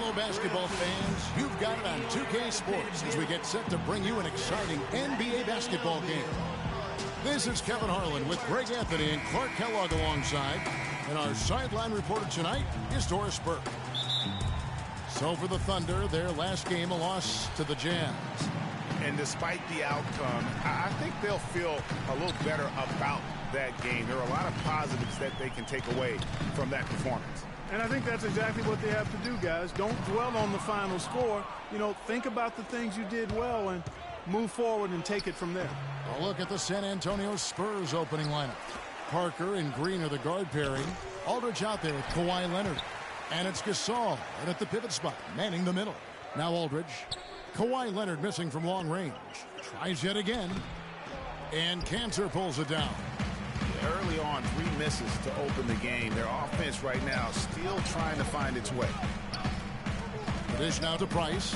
Hello, basketball fans. You've got it on 2K Sports as we get set to bring you an exciting NBA basketball game. This is Kevin Harlan with Greg Anthony and Clark Kellogg alongside. And our sideline reporter tonight is Doris Burke. So for the Thunder, their last game, a loss to the Jazz. And despite the outcome, I think they'll feel a little better about that game. There are a lot of positives that they can take away from that performance. And I think that's exactly what they have to do, guys. Don't dwell on the final score. You know, think about the things you did well and move forward and take it from there. A look at the San Antonio Spurs opening lineup. Parker and Green are the guard pairing. Aldridge out there with Kawhi Leonard. And it's Gasol right at the pivot spot, manning the middle. Now Aldridge. Kawhi Leonard missing from long range. Tries yet again. And Cantor pulls it down. Early on, 3 misses to open the game. Their offense right now still trying to find its way. The dish now to Price.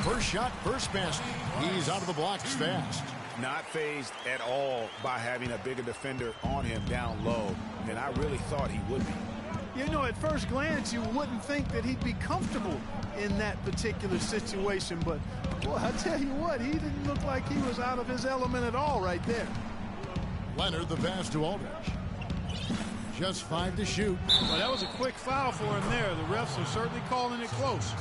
First shot, first basket. He's out of the blocks fast. Not fazed at all by having a bigger defender on him down low. And I really thought he would be. You know, at first glance, you wouldn't think that he'd be comfortable in that particular situation. But, boy, I tell you what, he didn't look like he was out of his element at all right there. Leonard, the pass to Aldridge. Just 5 to shoot. Well, that was a quick foul for him there. The refs are certainly calling it close.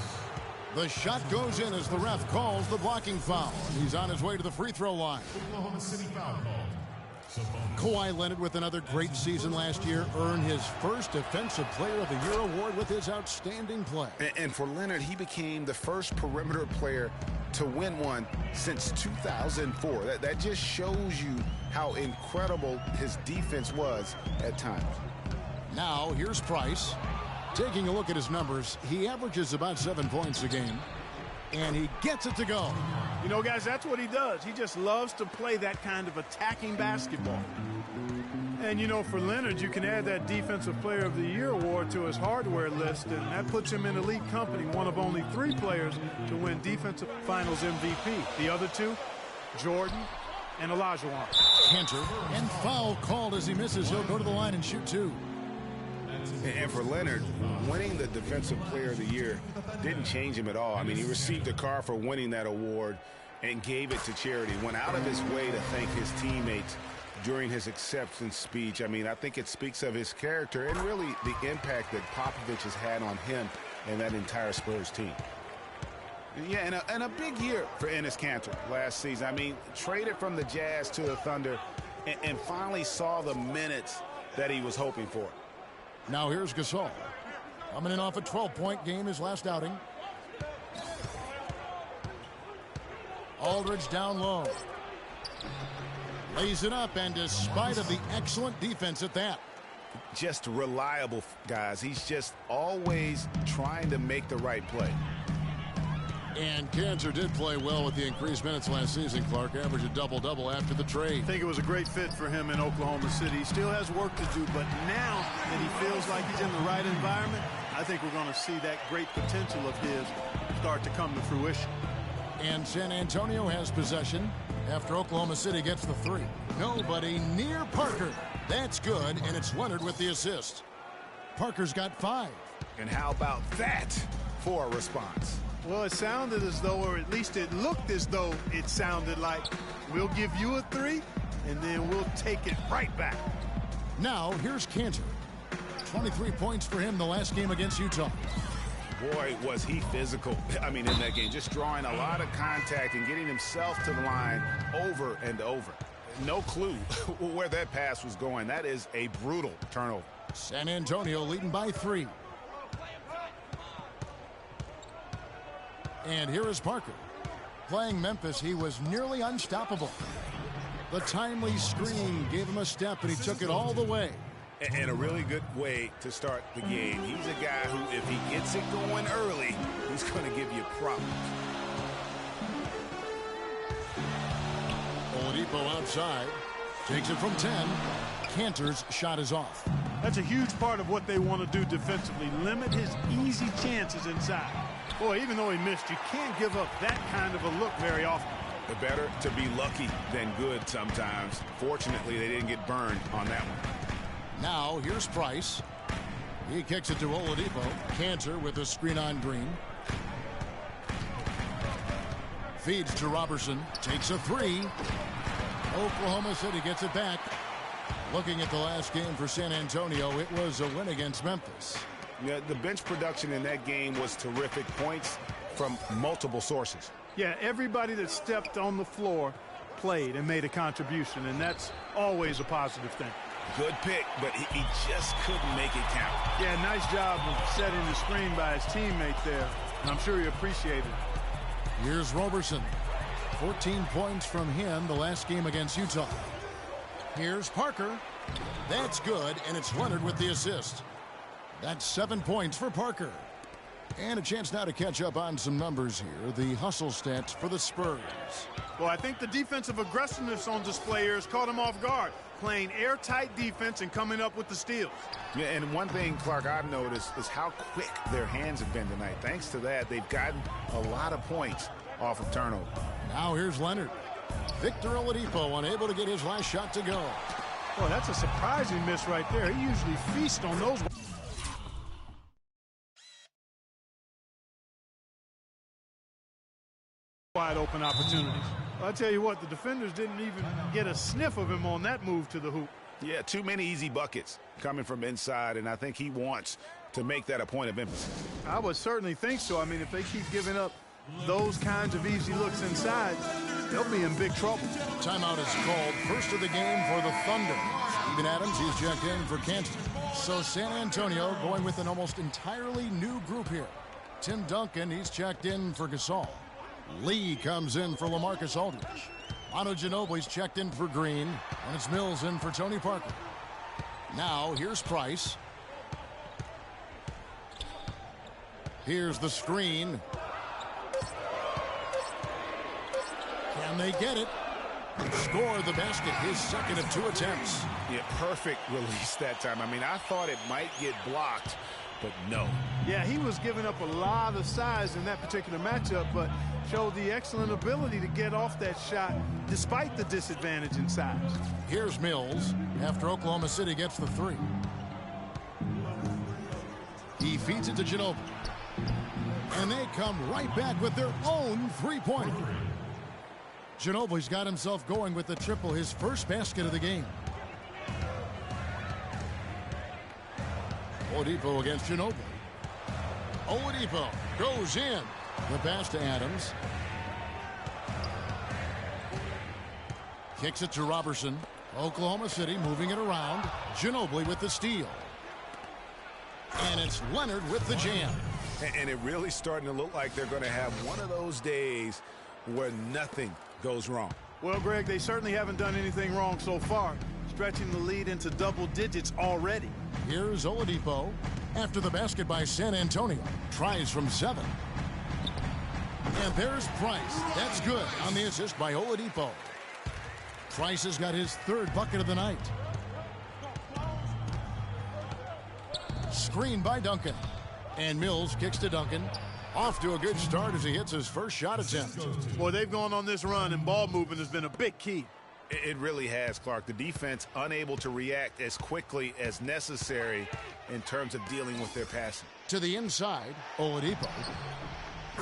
The shot goes in as the ref calls the blocking foul. He's on his way to the free throw line. Oklahoma City foul call. Kawhi Leonard, with another great season last year, earned his first Defensive Player of the Year award with his outstanding play. And for Leonard, he became the first perimeter player to win one since 2004. That just shows you how incredible his defense was at times. Now, here's Price. Taking a look at his numbers, he averages about 7 points a game. And he gets it to go. You know, guys, that's what he does. He just loves to play that kind of attacking basketball. And, you know, for Leonard, you can add that Defensive Player of the Year award to his hardware list, and that puts him in elite company, one of only 3 players to win Defensive Finals MVP. The other 2, Jordan and Olajuwon. Cantor, and foul called as he misses. He'll go to the line and shoot 2. And for Leonard, winning the Defensive Player of the Year didn't change him at all. I mean, he received a car for winning that award and gave it to charity. Went out of his way to thank his teammates during his acceptance speech. I mean, I think it speaks of his character and really the impact that Popovich has had on him and that entire Spurs team. Yeah, and a big year for Enes Kanter last season. I mean, traded from the Jazz to the Thunder and finally saw the minutes that he was hoping for. Now here's Gasol. Coming in off a 12-point game his last outing. Aldridge down low. Lays it up, and despite of the excellent defense at that. Just reliable, guys. He's just always trying to make the right play. And Cantor did play well with the increased minutes last season, Clark. Averaged a double-double after the trade. I think it was a great fit for him in Oklahoma City. He still has work to do, but now that he feels like he's in the right environment, I think we're going to see that great potential of his start to come to fruition. And San Antonio has possession after Oklahoma City gets the 3. Nobody near Parker. That's good, and it's Leonard with the assist. Parker's got 5. And how about that for a response? Well, it sounded as though, or at least it looked as though it sounded like, we'll give you a 3, and then we'll take it right back. Now, here's Cantor. 23 points for him the last game against Utah. Boy, was he physical. I mean, in that game, just drawing a lot of contact and getting himself to the line over and over. No clue where that pass was going. That is a brutal turnover. San Antonio leading by 3. And here is Parker. Playing Memphis, he was nearly unstoppable. The timely screen gave him a step, and he took it all the way. And a really good way to start the game. He's a guy who, if he gets it going early, he's going to give you problems. Oladipo outside. Takes it from 10. Cantor's shot is off. That's a huge part of what they want to do defensively. Limit his easy chances inside. Boy, even though he missed, you can't give up that kind of a look very often. Better to be lucky than good sometimes. Fortunately, they didn't get burned on that one. Now, here's Price. He kicks it to Oladipo. Cantor with a screen on Green. Feeds to Robertson. Takes a three. Oklahoma City gets it back. Looking at the last game for San Antonio, it was a win against Memphis. Yeah, the bench production in that game was terrific. Points from multiple sources. Yeah, everybody that stepped on the floor played and made a contribution, and that's always a positive thing. Good pick, but he just couldn't make it count. Yeah, nice job of setting the screen by his teammate there, and I'm sure he appreciated it. Here's Robertson. 14 points from him the last game against Utah. Here's Parker. That's good, and it's Leonard with the assist. That's 7 points for Parker. And a chance now to catch up on some numbers here. The hustle stats for the Spurs. Well, I think the defensive aggressiveness on display here has caught him off guard. Playing airtight defense and coming up with the steals. Yeah, and one thing, Clark, I've noticed is how quick their hands have been tonight. Thanks to that, they've gotten a lot of points off of turnover. Now here's Leonard. Victor Oladipo unable to get his last shot to go. Boy, that's a surprising miss right there. He usually feasts on those wide open opportunities. I'll tell you what, the defenders didn't even get a sniff of him on that move to the hoop. Yeah, too many easy buckets coming from inside, and I think he wants to make that a point of emphasis. I would certainly think so. I mean, if they keep giving up those kinds of easy looks inside, they'll be in big trouble. Timeout is called. First of the game for the Thunder. Steven Adams, he's checked in for Canton. So San Antonio going with an almost entirely new group here. Tim Duncan, he's checked in for Gasol. Lee comes in for LaMarcus Aldridge. Manu Ginobili's checked in for Green. And it's Mills in for Tony Parker. Now here's Price. Here's the screen. Can they get it? Score the basket, his second of 2 attempts. Yeah, perfect release that time. I mean, I thought it might get blocked, but no. Yeah, he was giving up a lot of size in that particular matchup, but showed the excellent ability to get off that shot despite the disadvantage in size. Here's Mills after Oklahoma City gets the 3. He feeds it to Ginobili. And they come right back with their own three-pointer. Ginobili's got himself going with the triple, his first basket of the game. Oladipo against Ginobili. Oladipo goes in. The pass to Adams. Kicks it to Robertson. Oklahoma City moving it around. Ginobili with the steal. And it's Leonard with the jam. And it really starting to look like they're going to have one of those days where nothing goes wrong. Well, Greg, they certainly haven't done anything wrong so far, stretching the lead into double digits already. Here's Oladipo after the basket by San Antonio. Tries from 7. And there's Price. That's good on the assist by Oladipo. Price has got his 3rd bucket of the night. Screen by Duncan. And Mills kicks to Duncan. Off to a good start as he hits his first shot attempt. Boy, they've gone on this run, and ball movement has been a big key. It really has, Clark. The defense unable to react as quickly as necessary in terms of dealing with their passing. To the inside, Oladipo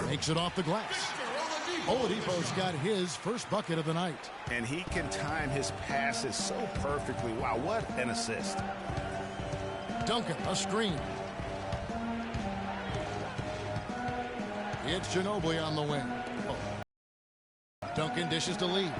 makes it off the glass. Oladipo's got his first bucket of the night. And he can time his passes so perfectly. Wow, what an assist. Duncan, a screen. It's Ginobili on the wing. Oh. Duncan dishes to Lee.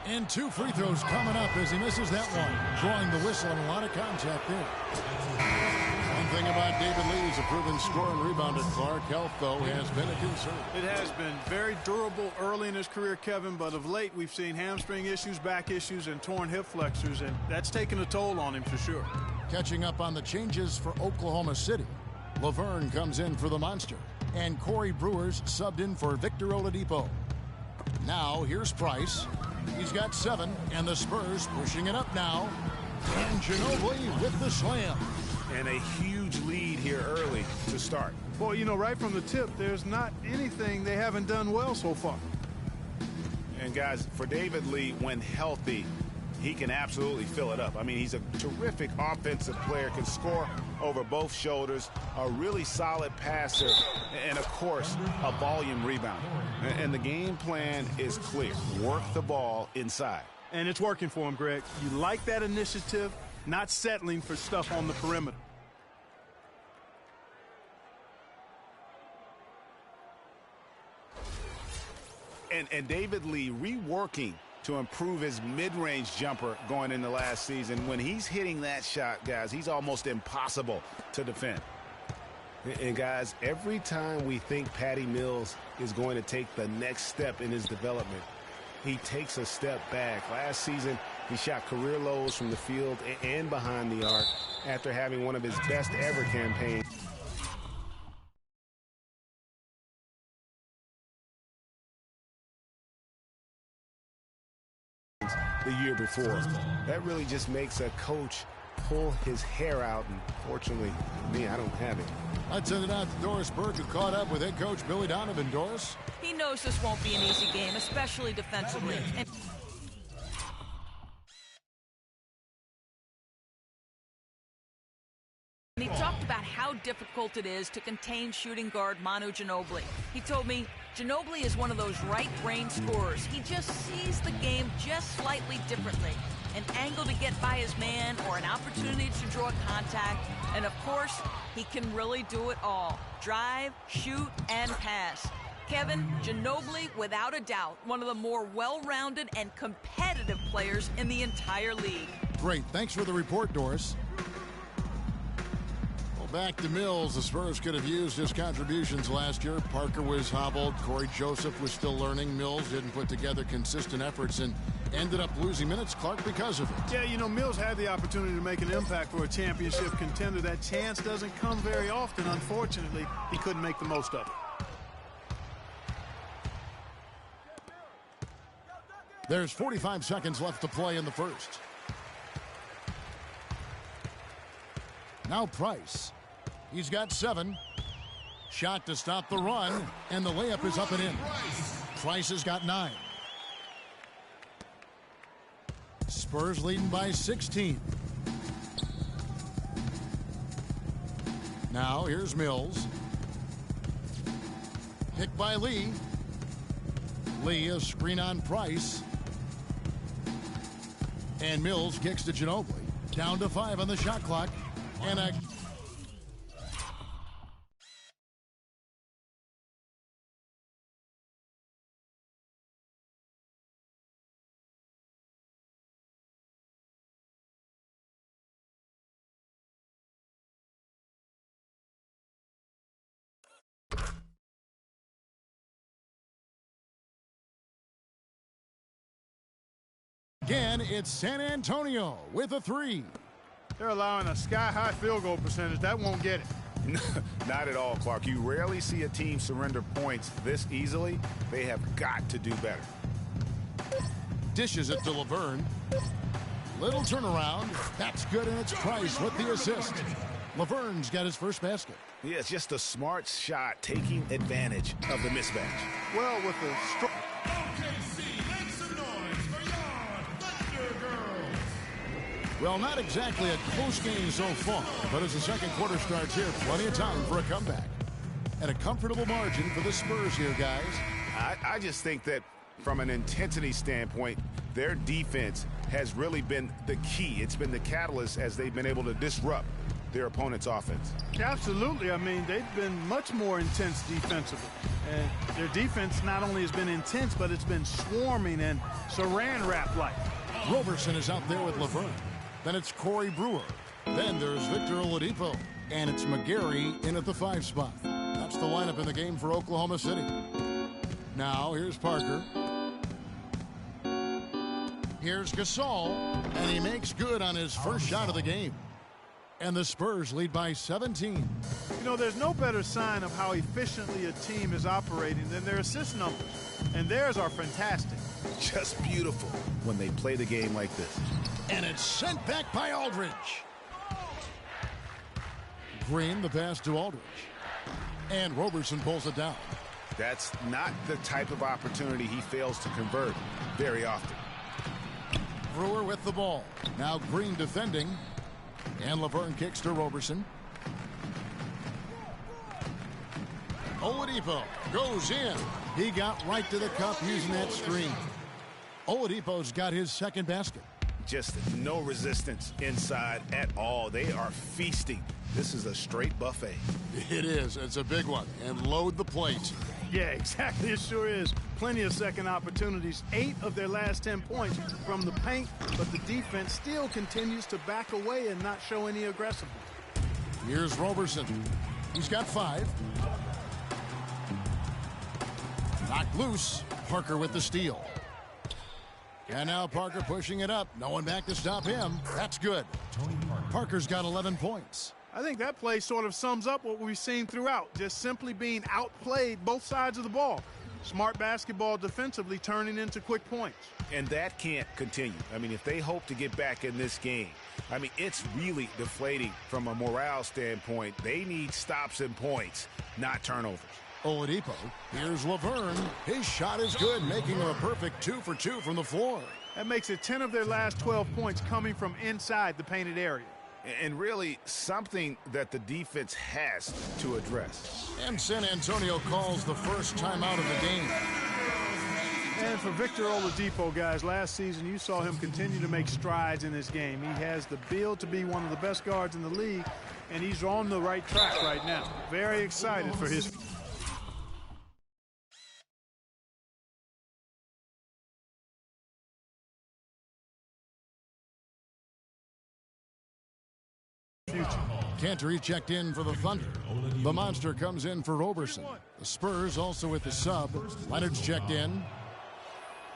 And 2 free throws coming up as he misses that one. Drawing the whistle and a lot of contact there. One thing about David Lee, he's a proven scorer and rebounder. Clark, health, though, has been a concern. It has been very durable early in his career, Kevin, but of late we've seen hamstring issues, back issues, and torn hip flexors, and that's taken a toll on him for sure. Catching up on the changes for Oklahoma City. Laverne comes in for the Monster, and Corey Brewer's subbed in for Victor Oladipo. Now here's Price. He's got 7, and the Spurs pushing it up now. And Ginobili with the slam. And a huge lead here early to start. Boy, you know, right from the tip, there's not anything they haven't done well so far. And guys, for David Lee, when healthy, he can absolutely fill it up. I mean, he's a terrific offensive player, can score over both shoulders, a really solid passer, and, of course, a volume rebounder. And the game plan is clear. Work the ball inside. And it's working for him, Greg. You like that initiative, not settling for stuff on the perimeter. And David Lee reworking to improve his mid-range jumper going into last season. When he's hitting that shot, guys, he's almost impossible to defend. And, guys, every time we think Patty Mills is going to take the next step in his development, he takes a step back. Last season, he shot career lows from the field and behind the arc after having one of his best ever campaigns. The year before. That really just makes a coach pull his hair out, and fortunately, me, I don't have it. I'd send it out to Doris Burke, who caught up with head coach Billy Donovan. Doris? He knows this won't be an easy game, especially defensively. And he talked about how difficult it is to contain shooting guard Manu Ginobili. He told me Ginobili is one of those right-brain scorers. He just sees the game just slightly differently. An angle to get by his man or an opportunity to draw contact. And, of course, he can really do it all. Drive, shoot, and pass. Kevin, Ginobili, without a doubt, one of the more well-rounded and competitive players in the entire league. Great. Thanks for the report, Doris. Back to Mills. The Spurs could have used his contributions last year. Parker was hobbled. Corey Joseph was still learning. Mills didn't put together consistent efforts and ended up losing minutes, Clark, because of it. Yeah, you know, Mills had the opportunity to make an impact for a championship contender. That chance doesn't come very often. Unfortunately, he couldn't make the most of it. There's 45 seconds left to play in the first. Now Price. He's got 7. Shot to stop the run, and the layup is up and in. Price has got 9. Spurs leading by 16. Now here's Mills. Picked by Lee. Lee, a screen on Price. And Mills kicks to Ginobili. Down to 5 on the shot clock. And a again, it's San Antonio with a 3. They're allowing a sky-high field goal percentage. That won't get it. Not at all, Clark. You rarely see a team surrender points this easily. They have got to do better. Dishes it to Laverne. Little turnaround. That's good, and it's Price with the assist. Laverne's got his first basket. Yeah, it's just a smart shot, taking advantage of the mismatch. Well, with the strong... Well, not exactly a close game so far, but as the second quarter starts here, plenty of time for a comeback. And a comfortable margin for the Spurs here, guys. I just think that from an intensity standpoint, their defense has really been the key. It's been the catalyst as they've been able to disrupt their opponent's offense. Absolutely. I mean, they've been much more intense defensively. And their defense not only has been intense, but it's been swarming and saran wrap-like. Roberson is out there with Laverne. Then it's Corey Brewer. Then there's Victor Oladipo. And it's McGarry in at the 5 spot. That's the lineup in the game for Oklahoma City. Now, here's Parker. Here's Gasol. And he makes good on his first shot of the game. And the Spurs lead by 17. You know, there's no better sign of how efficiently a team is operating than their assist numbers. And theirs are fantastic. Just beautiful when they play the game like this. And it's sent back by Aldridge. Green, the pass to Aldridge. And Roberson pulls it down. That's not the type of opportunity he fails to convert very often. Brewer with the ball. Now Green defending. And Laverne kicks to Roberson. Oladipo goes in. He got right to the cup using that screen. Oladipo's got his second basket. Just no resistance inside at all. They are feasting. This is a straight buffet. It is. It's a big one. And load the plate. Yeah, exactly. It sure is. Plenty of second opportunities. 8 of their last 10 points from the paint, but the defense still continues to back away and not show any aggressiveness. Here's Roberson. He's got 5. Knocked loose. Parker with the steal. And now Parker pushing it up. No one back to stop him. That's good. Parker's got 11 points. I think that play sort of sums up what we've seen throughout. Just simply being outplayed both sides of the ball. Smart basketball defensively turning into quick points. And that can't continue. I mean, if they hope to get back in this game, I mean, it's really deflating from a morale standpoint. They need stops and points, not turnovers. Oladipo. Here's Laverne. His shot is good, making him a perfect 2 for 2 from the floor. That makes it 10 of their last 12 points coming from inside the painted area. And really something that the defense has to address. And San Antonio calls the first timeout of the game. And for Victor Oladipo, guys, last season you saw him continue to make strides in this game. He has the build to be one of the best guards in the league, and he's on the right track right now. Very excited for his future. Cantor checked in for the Thunder. The Monster comes in for Roberson. The Spurs also with the sub. Leonard's checked in.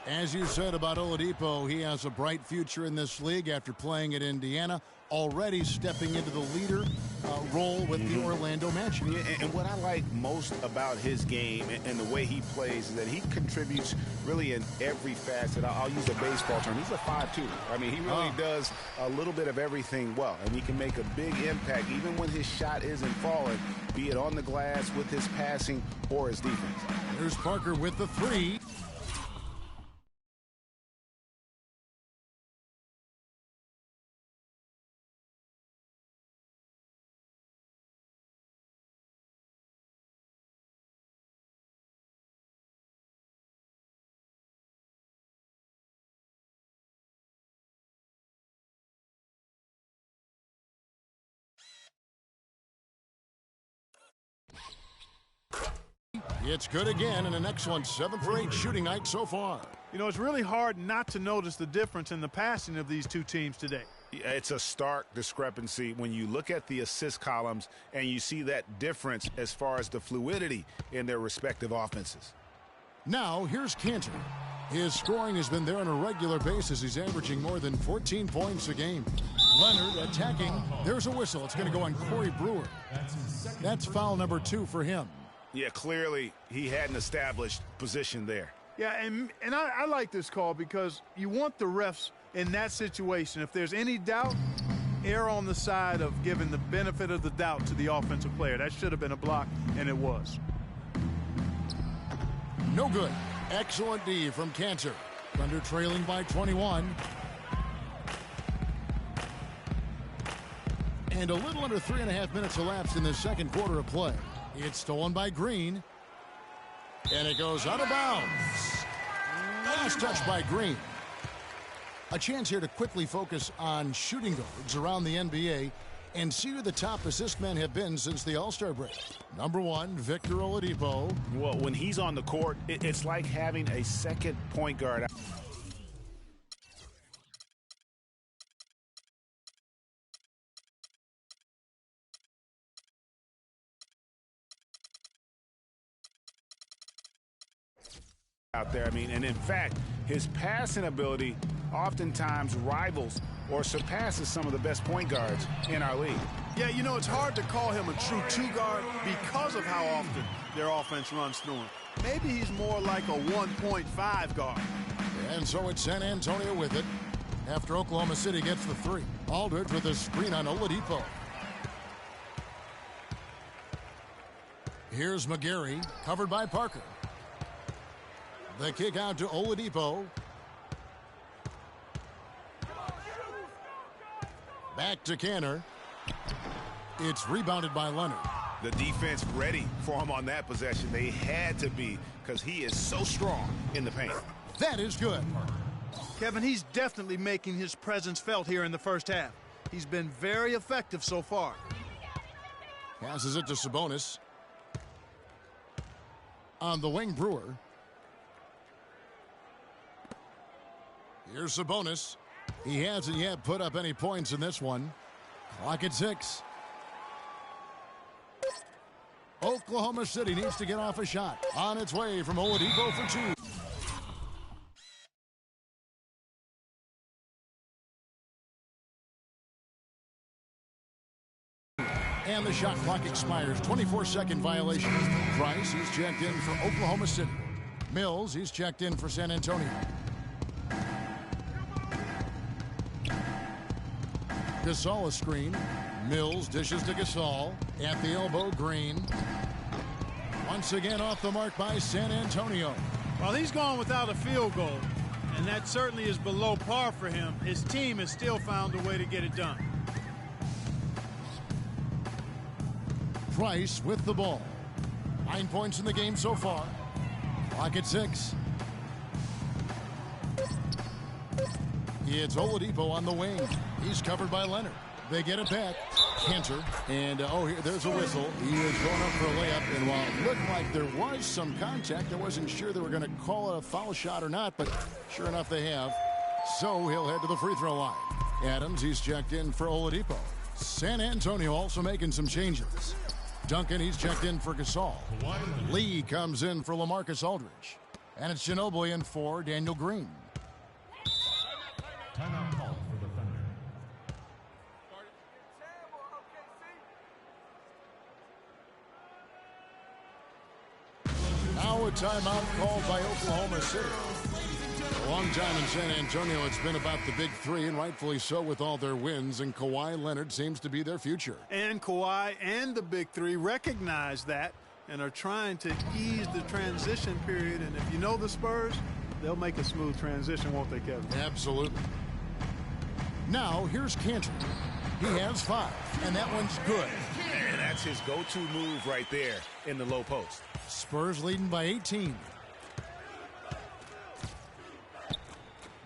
As you said about Oladipo, he has a bright future in this league after playing at Indiana, already stepping into the leader role with the Orlando Magic. Yeah, and what I like most about his game and the way he plays is that he contributes really in every facet. I'll use a baseball term. He's a 5-2. I mean, he really does a little bit of everything well, and he can make a big impact even when his shot isn't falling, be it on the glass with his passing or his defense. Here's Parker with the 3. It's good again, and an excellent 7 for 8 shooting night so far. You know, it's really hard not to notice the difference in the passing of these two teams today. It's a stark discrepancy when you look at the assist columns and you see that difference as far as the fluidity in their respective offenses. Now, here's Cantor. His scoring has been there on a regular basis. He's averaging more than 14 points a game. Leonard attacking. There's a whistle. It's going to go on Corey Brewer. That's foul number 2 for him. Yeah, clearly he had an established position there. Yeah, and I like this call because you want the refs in that situation. If there's any doubt, err on the side of giving the benefit of the doubt to the offensive player. That should have been a block, and it was. No good. Excellent D from Cantor. Thunder trailing by 21. And a little under 3.5 minutes elapsed in the second quarter of play. It's stolen by Green. And it goes out of bounds. Last touch by Green. A chance here to quickly focus on shooting guards around the NBA and see who the top assist men have been since the All-Star break. Number 1, Victor Oladipo. Well, when he's on the court, it's like having a second point guard out there. I mean, and in fact, his passing ability oftentimes rivals or surpasses some of the best point guards in our league. Yeah, you know, it's hard to call him a true 2 guard because of how often their offense runs through him. Maybe he's more like a 1.5 guard. And so it's San Antonio with it after Oklahoma City gets the 3. Aldridge with a screen on Oladipo. Here's McGarry, covered by Parker. The kick out to Oladipo. Back to Canner. It's rebounded by Leonard. The defense ready for him on that possession. They had to be, because he is so strong in the paint. That is good. Kevin, he's definitely making his presence felt here in the first half. He's been very effective so far. Passes it to Sabonis. On the wing, Brewer. Here's Sabonis. He hasn't yet put up any points in this one. Clock at 6. Oklahoma City needs to get off a shot. On its way from Oladipo for 2. And the shot clock expires. 24-second violation. Price, he's checked in for Oklahoma City. Mills, he's checked in for San Antonio. Gasol a screen. Mills dishes to Gasol. At the elbow, Green. Once again off the mark by San Antonio. While he's gone without a field goal, and that certainly is below par for him, his team has still found a way to get it done. Price with the ball. 9 points in the game so far. Clock at 6. It's Oladipo on the wing. He's covered by Leonard. They get it back. Cantor. And, there's a whistle. He is going up for a layup. And while it looked like there was some contact, I wasn't sure they were going to call it a foul shot or not, but sure enough they have. So he'll head to the free throw line. Adams, he's checked in for Oladipo. San Antonio also making some changes. Duncan, he's checked in for Gasol. Lee comes in for LaMarcus Aldridge. And it's Ginobili in for Daniel Green. Timeout call for the Thunder. Now a timeout called by Oklahoma City. A long time in San Antonio, it's been about the big three, and rightfully so with all their wins, and Kawhi Leonard seems to be their future. And Kawhi and the big three recognize that and are trying to ease the transition period. And if you know the Spurs, they'll make a smooth transition, won't they, Kevin? Absolutely. Now, here's Cantor. He has 5, and that one's good. And that's his go-to move right there in the low post. Spurs leading by 18.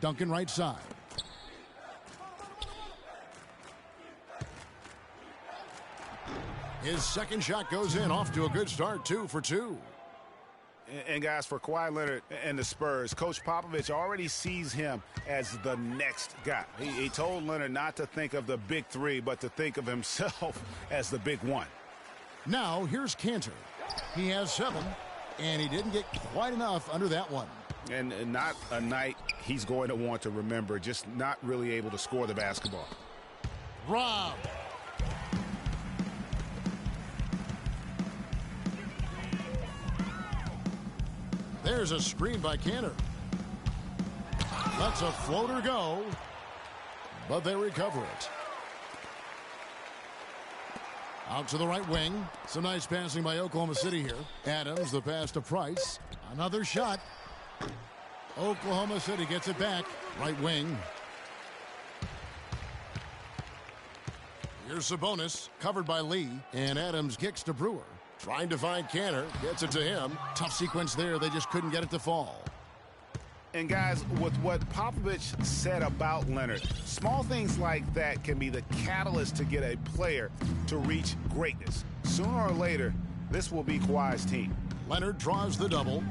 Duncan right side. His second shot goes in, off to a good start, 2 for 2. And guys, for Kawhi Leonard and the Spurs, Coach Popovich already sees him as the next guy. He told Leonard not to think of the big three, but to think of himself as the big one. Now, here's Cantor. He has 7, and he didn't get quite enough under that one. And not a night he's going to want to remember, just not really able to score the basketball. Rob. There's a screen by Cantor. Lets a floater go, but they recover it. Out to the right wing. Some nice passing by Oklahoma City here. Adams, the pass to Price. Another shot. Oklahoma City gets it back. Right wing. Here's Sabonis, covered by Lee. And Adams kicks to Brewer. Trying to find Cantor. Gets it to him. Tough sequence there. They just couldn't get it to fall. And guys, with what Popovich said about Leonard, small things like that can be the catalyst to get a player to reach greatness. Sooner or later, this will be Kawhi's team. Leonard draws the double.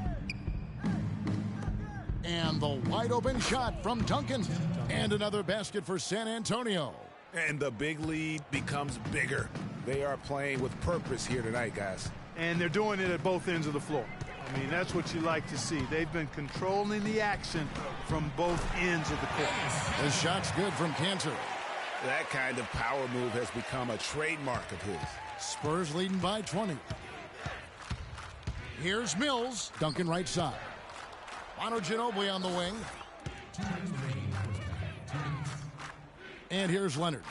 And the wide open shot from Duncan. And another basket for San Antonio. And the big lead becomes bigger. They are playing with purpose here tonight, guys. And they're doing it at both ends of the floor. I mean, that's what you like to see. They've been controlling the action from both ends of the court. The shot's good from Cantor. That kind of power move has become a trademark of his. Spurs leading by 20. Here's Mills. Duncan right side. Manu Ginobili on the wing. And here's Leonard.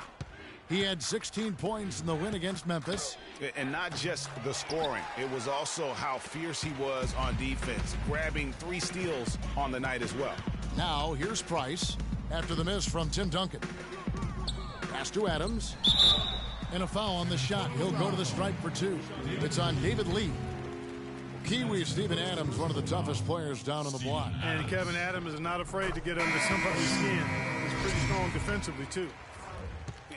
He had 16 points in the win against Memphis. And not just the scoring. It was also how fierce he was on defense, grabbing 3 steals on the night as well. Now, here's Price after the miss from Tim Duncan. Pass to Adams. And a foul on the shot. He'll go to the stripe for 2. It's on David Lee. Kiwi Steven Adams, one of the toughest players down on the block. And Kevin Adams is not afraid to get under somebody's skin. He's pretty strong defensively, too.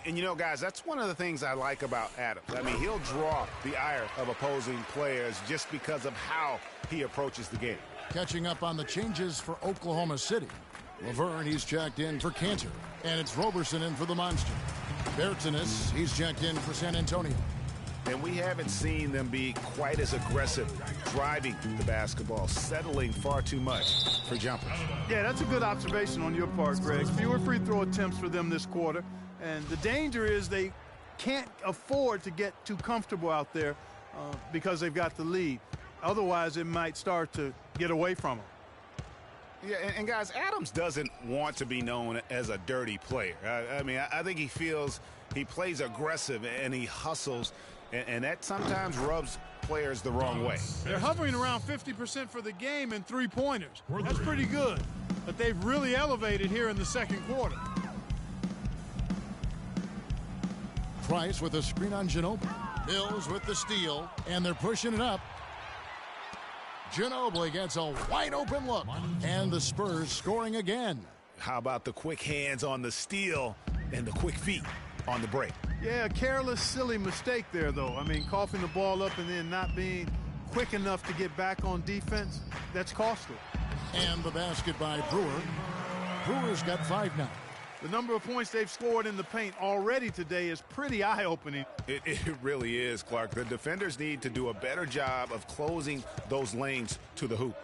And, you know, guys, that's one of the things I like about Adams. I mean, he'll draw the ire of opposing players just because of how he approaches the game. Catching up on the changes for Oklahoma City. Laverne, he's checked in for Cantor. And it's Roberson in for the Monster. Bertanis, he's checked in for San Antonio. And we haven't seen them be quite as aggressive driving the basketball, settling far too much for jumpers. Yeah, that's a good observation on your part, Greg. Fewer free throw attempts for them this quarter. And the danger is they can't afford to get too comfortable out there because they've got the lead. Otherwise, it might start to get away from them. Yeah, and guys, Adams doesn't want to be known as a dirty player. I mean, I think he feels he plays aggressive and he hustles, and that sometimes rubs players the wrong way. They're hovering around 50% for the game in three-pointers. That's pretty good, but they've really elevated here in the second quarter. Price with a screen on Ginobili. Mills with the steal, and they're pushing it up. Ginobili gets a wide-open look, and the Spurs scoring again. How about the quick hands on the steal and the quick feet on the break? Yeah, a careless, silly mistake there, though. I mean, coughing the ball up and then not being quick enough to get back on defense, that's costly. And the basket by Brewer. Brewer's got 5 now. The number of points they've scored in the paint already today is pretty eye-opening. It really is, Clark. The defenders need to do a better job of closing those lanes to the hoop.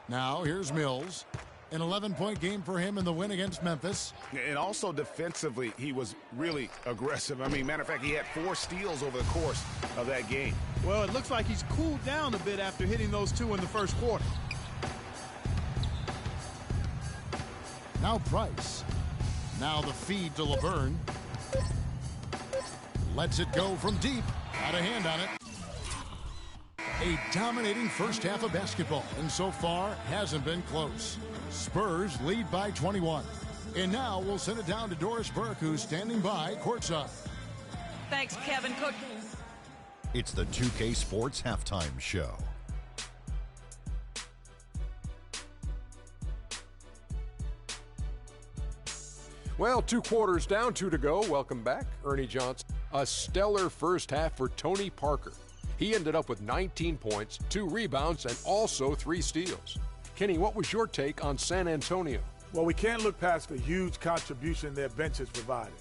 Now here's Mills. An 11-point game for him in the win against Memphis. And also defensively, he was really aggressive. I mean, matter of fact, he had 4 steals over the course of that game. Well, it looks like he's cooled down a bit after hitting those 2 in the first quarter. Now Price. Now the feed to Laverne. Lets it go from deep. Got a hand on it. A dominating first half of basketball, and so far hasn't been close. Spurs lead by 21. And now we'll send it down to Doris Burke, who's standing by courtside. Thanks, Kevin. Coach. It's the 2K Sports Halftime Show. Well, 2 quarters down, 2 to go. Welcome back, Ernie Johnson. A stellar first half for Tony Parker. He ended up with 19 points, 2 rebounds, and also 3 steals. Kenny, what was your take on San Antonio? Well, we can't look past the huge contribution their bench has provided.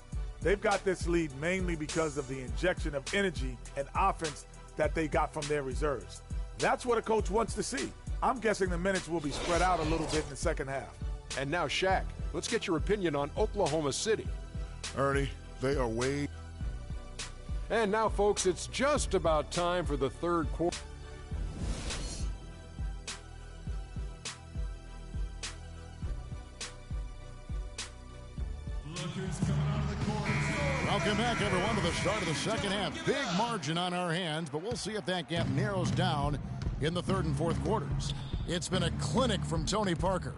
They've got this lead mainly because of the injection of energy and offense that they got from their reserves. That's what a coach wants to see. I'm guessing the minutes will be spread out a little bit in the second half. And now, Shaq, let's get your opinion on Oklahoma City. Ernie, they are way. And now, folks, it's just about time for the third quarter. Welcome back, everyone, to the start of the second half. Big margin on our hands, but we'll see if that gap narrows down in the third and fourth quarters. It's been a clinic from Tony Parker.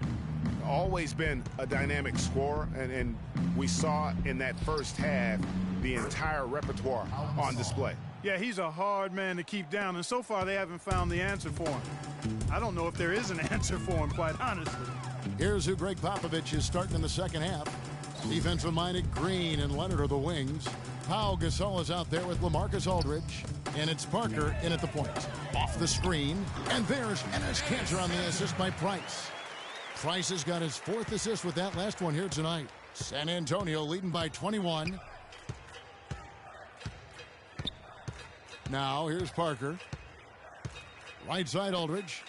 Always been a dynamic scorer, and we saw in that first half the entire repertoire on display. Yeah, he's a hard man to keep down, and so far they haven't found the answer for him. I don't know if there is an answer for him, quite honestly. Here's who Greg Popovich is starting in the second half. Defensive-minded Green and Leonard are the wings. Pau Gasol is out there with LaMarcus Aldridge. And it's Parker in at the point. Off the screen. And there's Enes Kanter on the assist by Price. Price has got his 4th assist with that last one here tonight. San Antonio leading by 21. Now here's Parker. Right side Aldridge.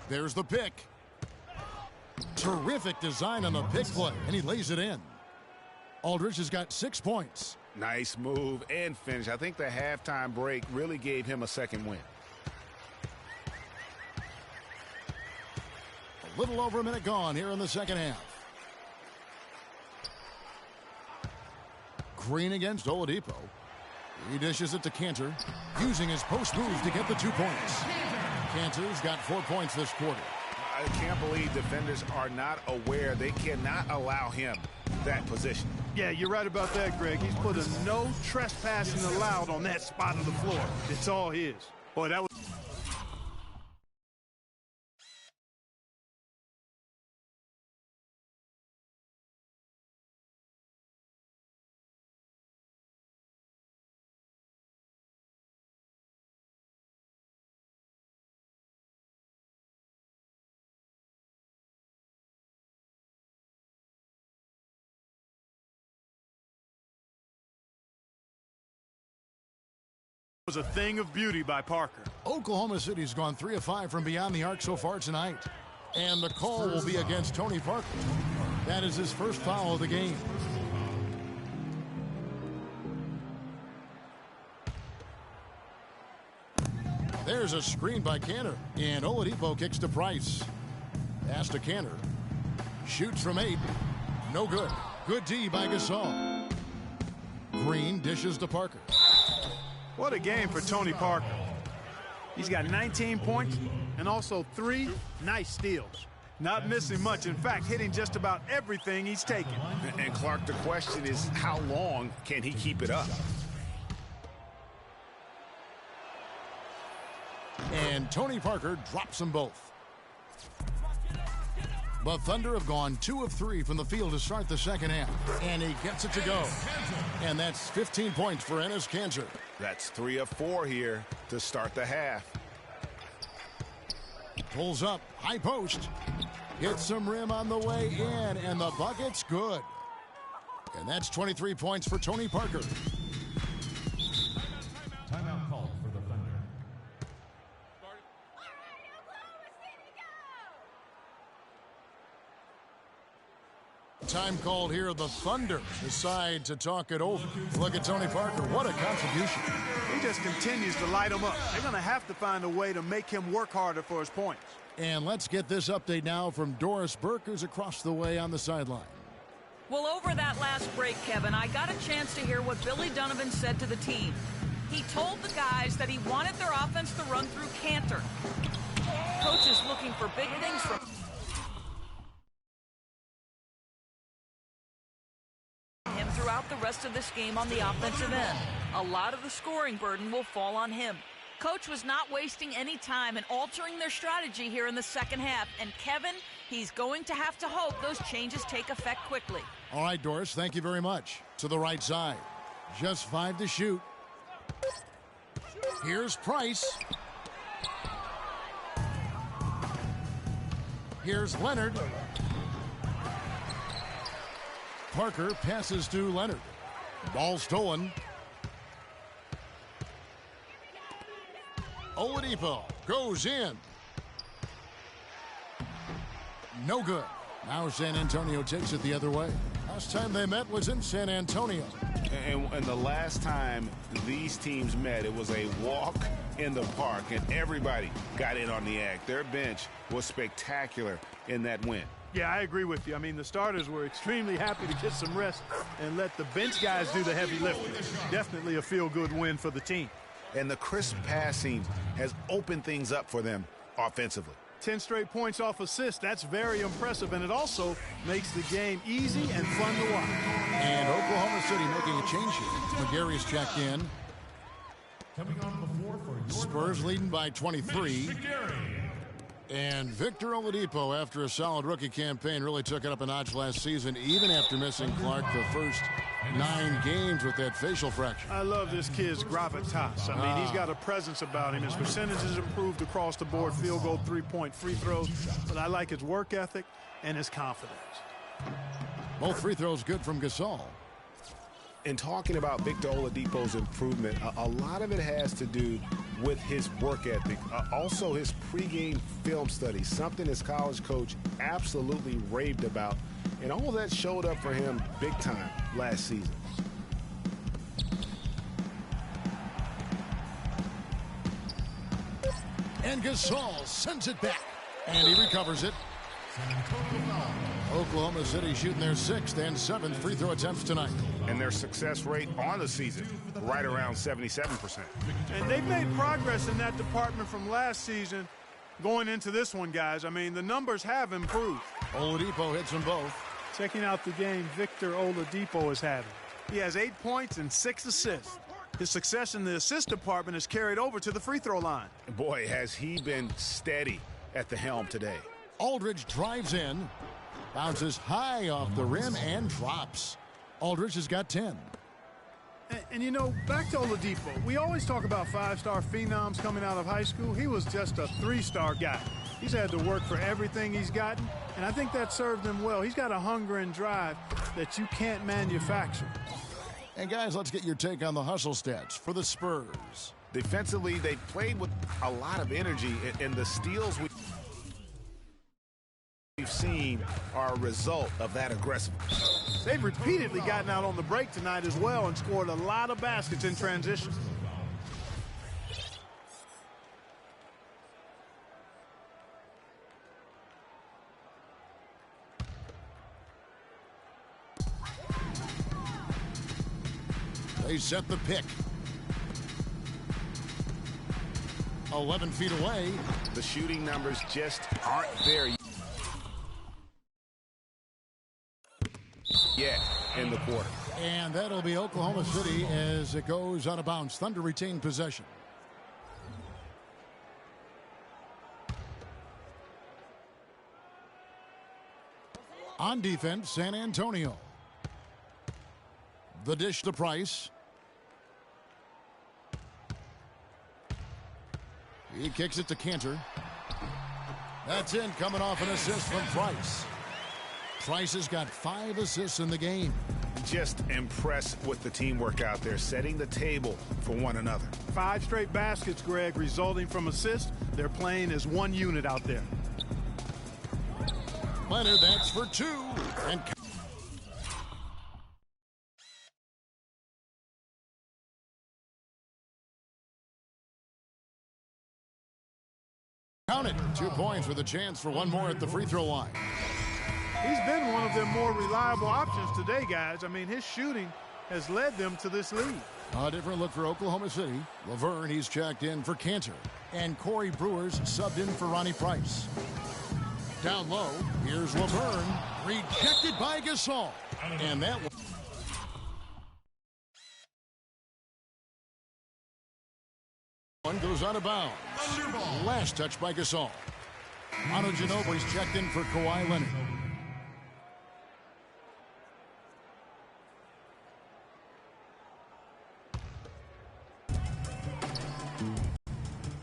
There's the pick. Terrific design on the pick play, and he lays it in. Aldridge has got 6 points. Nice move and finish. I think the halftime break really gave him a second win. A little over a minute gone here in the second half. Green against Oladipo. He dishes it to Kanter, using his post move to get the 2 points. Kanter's got 4 points this quarter. I can't believe defenders are not aware. They cannot allow him that position. Yeah, you're right about that, Greg. He's put a no trespassing allowed on that spot of the floor. It's all his. Boy, that was... was a thing of beauty by Parker. Oklahoma City's gone 3 of 5 from beyond the arc so far tonight. And the call will be against Tony Parker. That is his first foul of the game. There's a screen by Cantor. And Oladipo kicks to Price. Pass to Cantor. Shoots from 8. No good. Good D by Gasol. Green dishes to Parker. What a game for Tony Parker. He's got 19 points and also 3 nice steals. Not missing much. In fact, hitting just about everything he's taken. And Clark, the question is, how long can he keep it up? And Tony Parker drops them both. The Thunder have gone 2 of 3 from the field to start the second half. And he gets it to go. And that's 15 points for Enes Kanter. That's 3 of 4 here to start the half. Pulls up, high post. Gets some rim on the way in, and the bucket's good. And that's 23 points for Tony Parker. Timeout called for the Thunder. Time called here. The Thunder decide to talk it over. Look at Tony Parker. What a contribution. He just continues to light him up. They're going to have to find a way to make him work harder for his points. And let's get this update now from Doris Burke, who's across the way on the sideline. Well, over that last break, Kevin, I got a chance to hear what Billy Donovan said to the team. He told the guys that he wanted their offense to run through Kanter. Coach is looking for big things from him throughout the rest of this game on the offensive end. A lot of the scoring burden will fall on him. Coach was not wasting any time in altering their strategy here in the second half. And Kevin, he's going to have to hope those changes take effect quickly. All right, Doris, thank you very much. To the right side. Just 5 to shoot. Here's Price. Here's Leonard. Parker passes to Leonard. Ball stolen. Oladipo goes in. No good. Now San Antonio takes it the other way. Last time they met was in San Antonio. And the last time these teams met, it was a walk in the park, and everybody got in on the act. Their bench was spectacular in that win. Yeah, I agree with you. I mean, the starters were extremely happy to get some rest and let the bench guys do the heavy lifting. Definitely a feel-good win for the team. And the crisp passing has opened things up for them offensively. 10 straight points off assists. That's very impressive, and it also makes the game easy and fun to watch. And Oklahoma City making a change here. McGary's checked in. Coming on the floor for your Spurs leading by 23. And Victor Oladipo, after a solid rookie campaign, really took it up a notch last season, even after missing Clark the first 9 games with that facial fracture. I love this kid's gravitas. I mean, he's got a presence about him. His percentages improved across the board, field goal, 3-point free throws. But I like his work ethic and his confidence. Both free throws good from Gasol. In talking about Victor Oladipo's improvement, a lot of it has to do with his work ethic. Also his pregame film study, something his college coach absolutely raved about. And all that showed up for him big time last season. And Gasol sends it back. And he recovers it. Oklahoma City shooting their 6th and 7th free throw attempts tonight. And their success rate on the season, right around 77%. And they've made progress in that department from last season. going into this one, guys. I mean, the numbers have improved. Oladipo hits them both. Checking out the game Victor Oladipo is having. He has 8 points and 6 assists. His success in the assist department has carried over to the free throw line. Boy, has he been steady at the helm today. Aldridge drives in, bounces high off the rim and drops. Aldridge has got 10. And you know, back to Oladipo, we always talk about 5-star phenoms coming out of high school. He was just a 3-star guy. He's had to work for everything he's gotten, and I think that served him well. He's got a hunger and drive that you can't manufacture. And guys, let's get your take on the hustle stats for the Spurs. Defensively, they played with a lot of energy, and the steals we've seen are a result of that aggressiveness. They've repeatedly gotten out on the break tonight as well and scored a lot of baskets in transition. They set the pick. 11 feet away. The shooting numbers just aren't there yet in the quarter. And that'll be Oklahoma City as it goes out of bounds. Thunder retain possession. On defense, San Antonio. The dish to Price. He kicks it to Cantor. That's in, coming off an assist from Price. Price has got 5 assists in the game. Just impressed with the teamwork out there, setting the table for one another. 5 straight baskets, Greg, resulting from assists. They're playing as one unit out there. Leonard, that's for 2. And counted. 2 points with a chance for one more at the free throw line. He's been one of their more reliable options today, guys. I mean, his shooting has led them to this lead. A different look for Oklahoma City. Laverne, he's checked in for Cantor. And Corey Brewers subbed in for Ronnie Price. Down low, here's Laverne. Rejected by Gasol. And that one goes out of bounds. Last touch by Gasol. Manu Ginobili's checked in for Kawhi Leonard.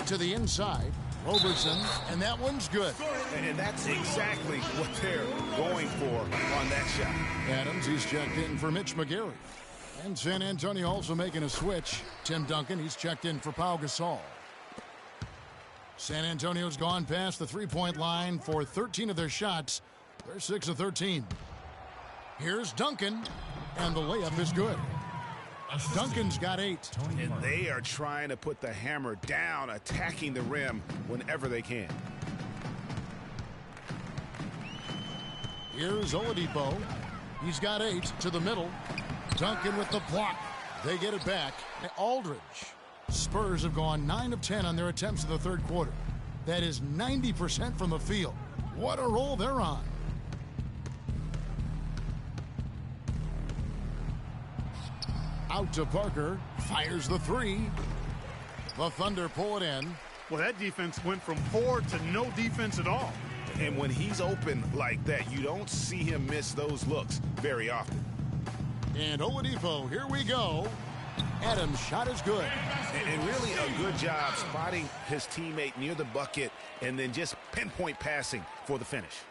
To the inside, Roberson, and that one's good. And that's exactly what they're going for on that shot. Adams, he's checked in for Mitch McGary. And San Antonio also making a switch. Tim Duncan, he's checked in for Pau Gasol. San Antonio's gone past the three-point line for 13 of their shots. They're 6 of 13. Here's Duncan, and the layup is good. Duncan's got 8. And they are trying to put the hammer down, attacking the rim whenever they can. Here's Oladipo. He's got 8 to the middle. Duncan with the block. They get it back. Aldridge. Spurs have gone 9 of 10 on their attempts in the third quarter. That is 90% from the field. What a roll they're on. Out to Parker. Fires the 3. The Thunder pull it in. Well, that defense went from poor to no defense at all. And when he's open like that, you don't see him miss those looks very often. And Oladipo, here we go. Adams' shot is good. And really a good job spotting his teammate near the bucket and then just pinpoint passing for the finish.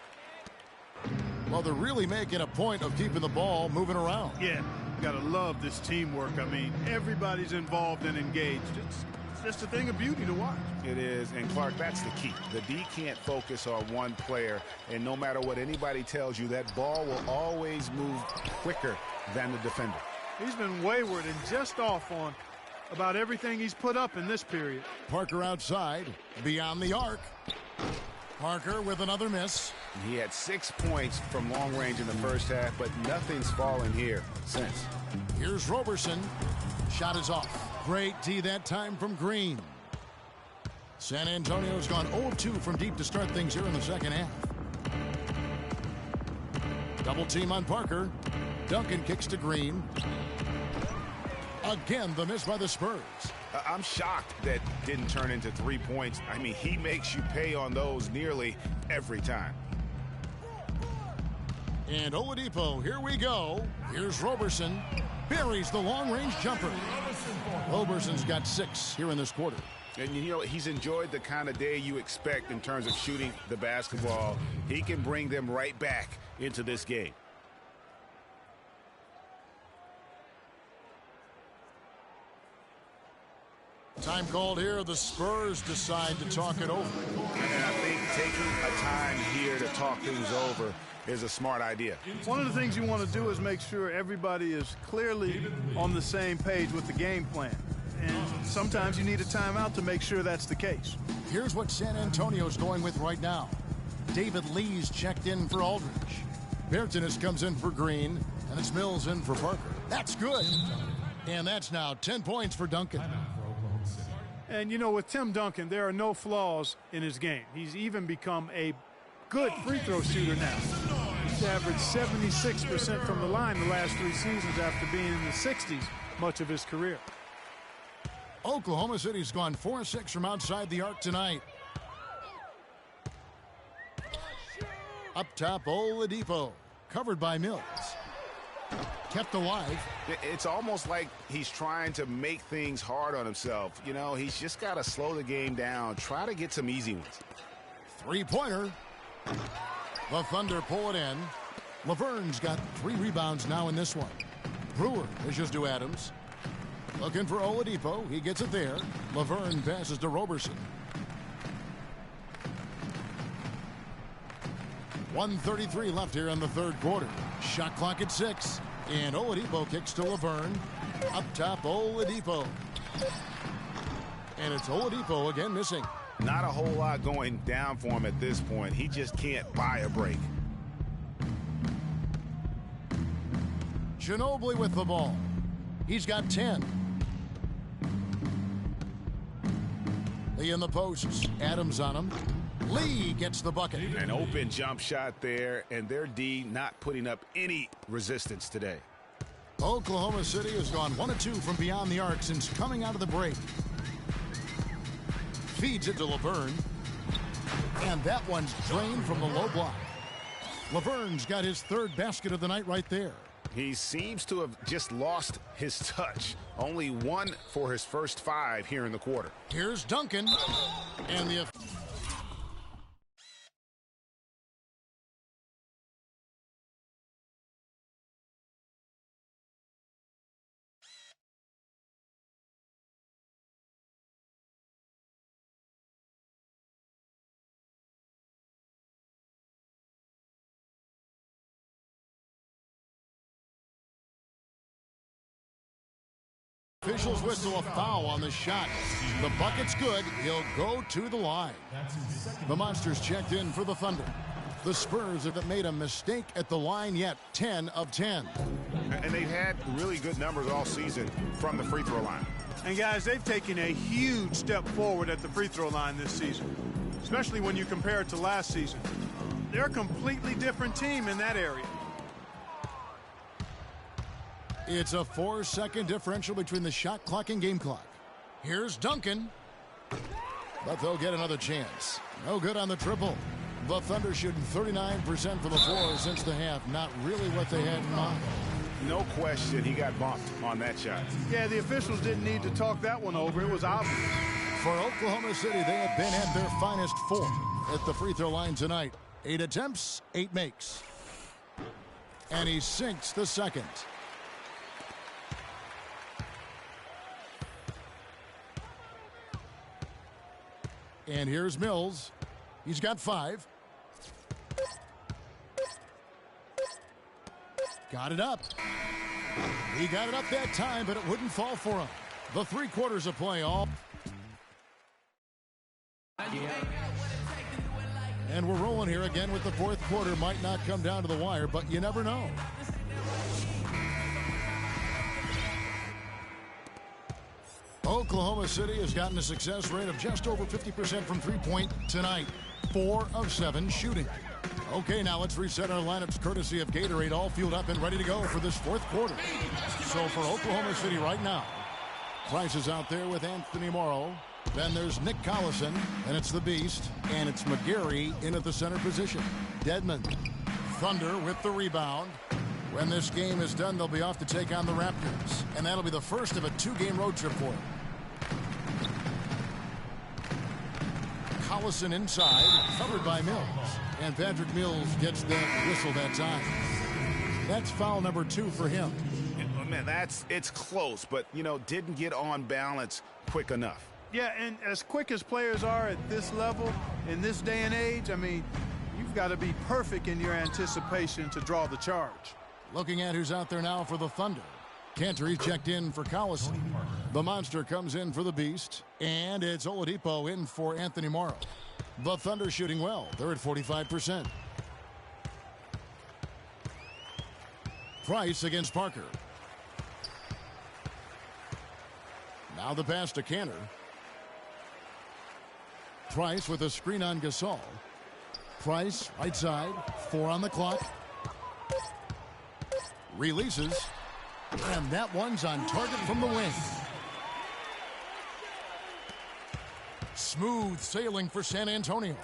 Well, they're really making a point of keeping the ball moving around. Yeah, you gotta love this teamwork. I mean, everybody's involved and engaged. It's just a thing of beauty to watch. It is, and Clark, that's the key. The D can't focus on one player, and no matter what anybody tells you, that ball will always move quicker than the defender. He's been wayward and just off on about everything he's put up in this period. Parker outside, beyond the arc. Parker with another miss. He had 6 points from long range in the first half, but nothing's fallen here since. Here's Roberson. Shot is off. Great D that time from Green. San Antonio's gone 0-2 from deep to start things here in the second half. Double team on Parker. Duncan kicks to Green. Again, the miss by the Spurs. I'm shocked that didn't turn into 3 points. I mean, he makes you pay on those nearly every time. And Oladipo, here we go. Here's Roberson. Buries the long-range jumper. Roberson's got 6 here in this quarter. And, you know, he's enjoyed the kind of day you expect in terms of shooting the basketball. He can bring them right back into this game. Time called here. The Spurs decide to talk it over. And I think taking a time here to talk things over is a smart idea. One of the things you want to do is make sure everybody is clearly on the same page with the game plan. And sometimes you need a timeout to make sure that's the case. Here's what San Antonio's going with right now. David Lee's checked in for Aldridge. Bertanis comes in for Green, and it's Mills in for Parker. That's good. And that's now 10 points for Duncan. And, you know, with Tim Duncan, there are no flaws in his game. He's even become a good free throw shooter now. He's averaged 76% from the line the last 3 seasons after being in the 60s much of his career. Oklahoma City's gone 4-6 from outside the arc tonight. Up top, Oladipo, covered by Mills. Kept alive. It's almost like he's trying to make things hard on himself. You know, he's just got to slow the game down, try to get some easy ones. Three-pointer. The Thunder pull it in. Laverne's got 3 rebounds now in this one. Brewer dishes to Adams. Looking for Oladipo. He gets it there. Laverne passes to Roberson. 1:33 left here in the third quarter. Shot clock at 6. And Oladipo kicks to Laverne. Up top, Oladipo. And it's Oladipo again missing. Not a whole lot going down for him at this point. He just can't buy a break. Ginobili with the ball. He's got 10. Lee in the posts. Adams on him. Lee gets the bucket. An open jump shot there, and their D not putting up any resistance today. Oklahoma City has gone 1-2 from beyond the arc since coming out of the break. Feeds it to Laverne. And that one's drained from the low block. Laverne's got his 3rd basket of the night right there. He seems to have just lost his touch. Only 1 for his first 5 here in the quarter. Here's Duncan. And the... Officials whistle a foul on the shot. The bucket's good. He'll go to the line. The Monsters checked in for the Thunder. The Spurs haven't made a mistake at the line yet. 10 of 10. And they've had really good numbers all season from the free throw line. And, guys, they've taken a huge step forward at the free throw line this season, especially when you compare it to last season. They're a completely different team in that area. It's a 4-second differential between the shot clock and game clock. Here's Duncan. But they'll get another chance. No good on the triple. The Thunder shooting 39% from the floor since the half. Not really what they had in mind. No question he got bumped on that shot. Yeah, the officials didn't need to talk that one over. It was obvious. For Oklahoma City, they have been at their finest 4 at the free throw line tonight. 8 attempts, 8 makes. And he sinks the second. And here's Mills. He's got 5. Got it up. He got it up that time, but it wouldn't fall for him. The 3 quarters of play all. And we're rolling here again with the 4th quarter. Might not come down to the wire, but you never know. Oklahoma City has gotten a success rate of just over 50% from three-point tonight. 4 of 7 shooting. Okay, now let's reset our lineups courtesy of Gatorade, all fueled up and ready to go for this fourth quarter. So for Oklahoma City right now, Price is out there with Anthony Morrow. Then there's Nick Collison, and it's the Beast, and it's McGarry in at the center position. Dedmon, Thunder with the rebound. When this game is done, they'll be off to take on the Raptors, and that'll be the first of a 2-game road trip for them. Collison inside, covered by Mills, and Patrick Mills gets that whistle that time. That's foul number 2 for him. Man, it's close, but, didn't get on balance quick enough. Yeah, and as quick as players are at this level, in this day and age, I mean, you've got to be perfect in your anticipation to draw the charge. Looking at who's out there now for the Thunder. Cantor checked in for Collison. The Monster comes in for the Beast, and it's Oladipo in for Anthony Morrow. The Thunder shooting well. They're at 45%. Price against Parker. Now the pass to Cantor. Price with a screen on Gasol. Price, right side, 4 on the clock. Releases, and that one's on target from the wing. Smooth sailing for San Antonio.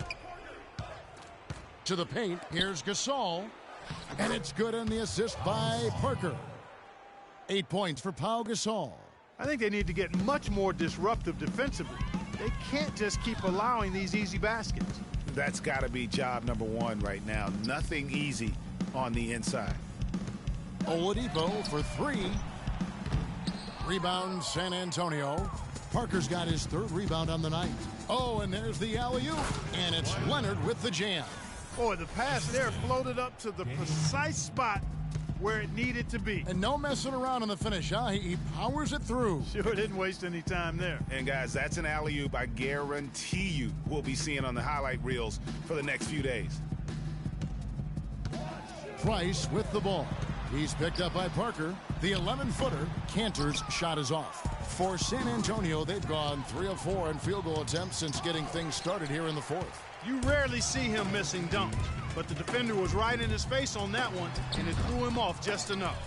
To the paint, here's Gasol, and it's good on the assist by Parker. 8 points for Pau Gasol. I think they need to get much more disruptive defensively. They can't just keep allowing these easy baskets. That's got to be job number 1 right now. Nothing easy on the inside. Oladipo for 3. Rebound San Antonio. Parker's got his 3rd rebound on the night. Oh, and there's the alley-oop. And it's Leonard with the jam. Boy, the pass there floated up to the precise spot where it needed to be. And no messing around in the finish, huh? He powers it through. Sure didn't waste any time there. And, guys, that's an alley-oop I guarantee you we'll be seeing on the highlight reels for the next few days. Price with the ball. He's picked up by Parker. The 11-footer, Cantor's shot is off. For San Antonio, they've gone 3 of 4 in field goal attempts since getting things started here in the 4th. You rarely see him missing dunks, but the defender was right in his face on that one, and it threw him off just enough.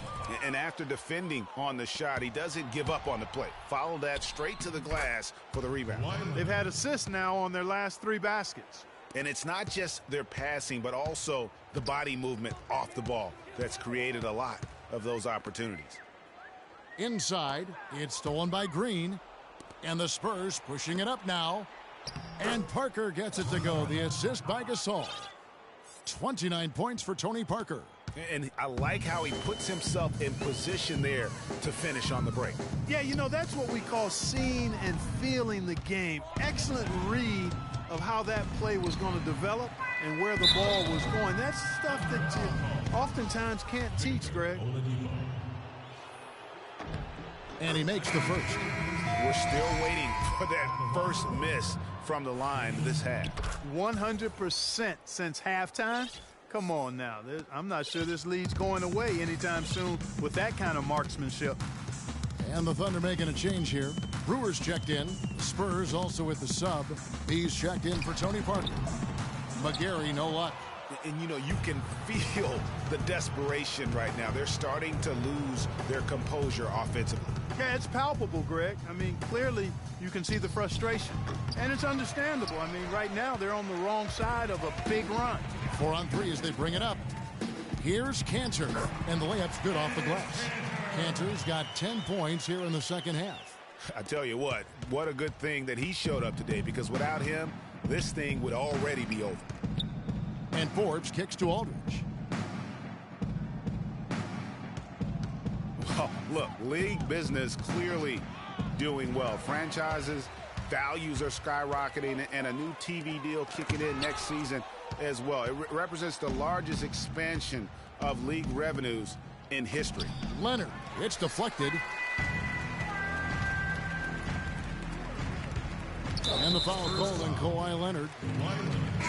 And after defending on the shot, he doesn't give up on the play. Follow that straight to the glass for the rebound. They've had assists now on their last 3 baskets. And it's not just their passing, but also the body movement off the ball that's created a lot of those opportunities. Inside, it's stolen by Green, and the Spurs pushing it up now. And Parker gets it to go. The assist by Gasol. 29 points for Tony Parker. And I like how he puts himself in position there to finish on the break. Yeah, that's what we call seeing and feeling the game. Excellent read of how that play was going to develop and where the ball was going. That's stuff that you oftentimes can't teach, Greg. And he makes the first. We're still waiting for that first miss from the line this half. 100% since halftime. Come on now. I'm not sure this lead's going away anytime soon with that kind of marksmanship. And the Thunder making a change here. Brewers checked in. Spurs also with the sub. He's checked in for Tony Parker. McGarry, no luck. And, you can feel the desperation right now. They're starting to lose their composure offensively. Yeah, it's palpable, Greg. I mean, clearly you can see the frustration. And it's understandable. I mean, right now they're on the wrong side of a big run. 4 on 3 as they bring it up. Here's Cantor, and the layup's good off the glass. Cantor's got 10 points here in the second half. I tell you what a good thing that he showed up today, because without him, this thing would already be over. And Forbes kicks to Aldridge. Well, look, league business clearly doing well. Franchises, values are skyrocketing, and a new TV deal kicking in next season as well. It represents the largest expansion of league revenues in history. Leonard, it's deflected. And the foul called on Kawhi Leonard.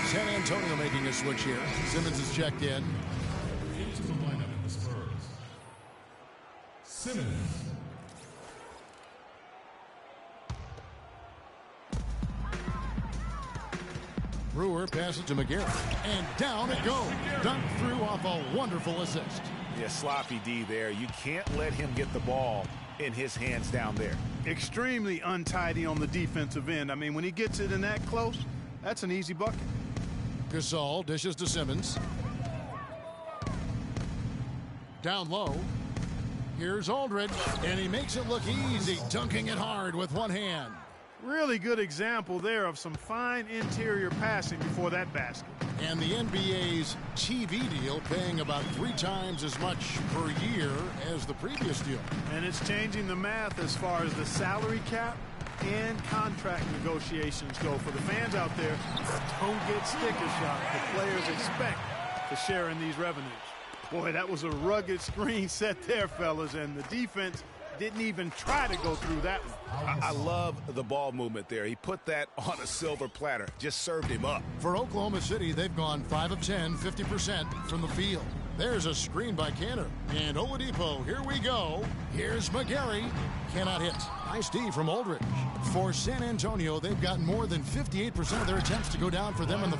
San Antonio making a switch here. Simmons is checked in. Into the lineup in the Spurs. Simmons. Brewer passes to McGarry, and down it goes. Dunked through off a wonderful assist. Yeah, sloppy D there. You can't let him get the ball in his hands down there. Extremely untidy on the defensive end. I mean, when he gets it in that close, that's an easy bucket. Gasol dishes to Simmons. Down low. Here's Aldridge, and he makes it look easy, dunking it hard with one hand. Really good example there of some fine interior passing before that basket. And the NBA's TV deal paying about 3 times as much per year as the previous deal. And it's changing the math as far as the salary cap and contract negotiations go. For the fans out there, don't get sticker shock. The players expect to share in these revenues. Boy, that was a rugged screen set there, fellas, and the defense didn't even try to go through that one. I love the ball movement there. He put that on a silver platter, just served him up. For Oklahoma City, they've gone 5 of 10, 50% from the field. There's a screen by Cantor. And Oladipo, here we go. Here's McGarry. Cannot hit. Nice D from Aldridge. For San Antonio, they've got more than 58% of their attempts to go down for them in the